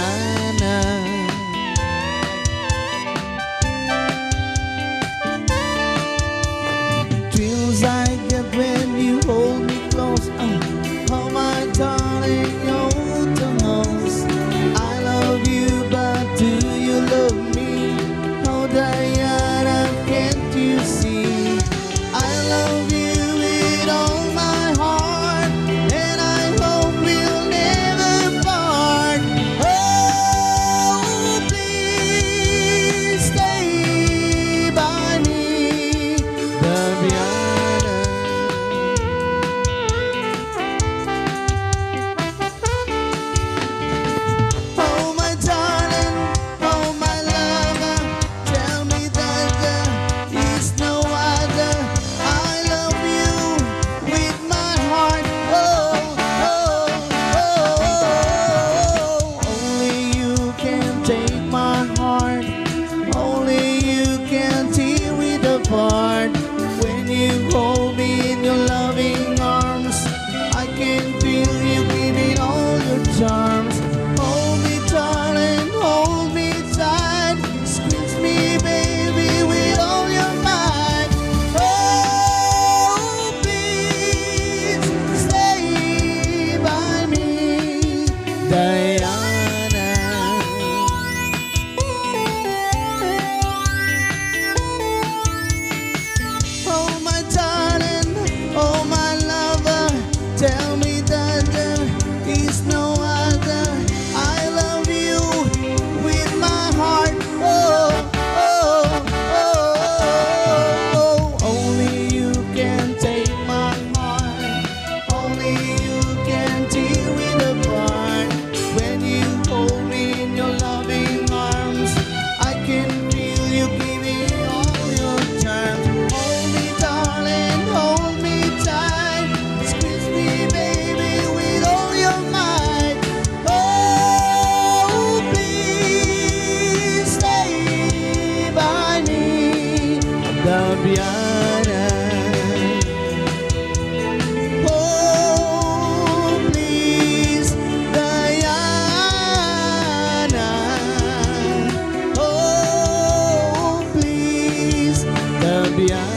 Diana. Thrills I get when you hold me close. Oh my darling, you're the most. I love you, but do you love me? Oh Diana, can't you see? I love you with all my heart, and I hope we'll never part. Oh, please stay by me, Diana. Oh my darling, oh my lover, tell me that there is no other. I love you with my heart. Oh, oh, oh, oh. Only you can take my heart. Only you can tear it apart. When you hold me in your loving arms, I can feel you giving all your charms. Hold me, darling, hold me tight. Squeeze me, baby, with all your might. Oh, please stay by me, Diana. Oh, my darling, oh, my lover, tell me that there is no other. I love you with my heart. Oh, oh, oh, oh. Only you can take my heart. Only you can tear it apart. When you hold me in your loving arms, I can feel you giving all your charms. Hold me, darling, hold me tight. Squeeze me, baby, with all your might. Oh, please stay by me, Diana. Oh, please, Diana. Oh, please, Diana.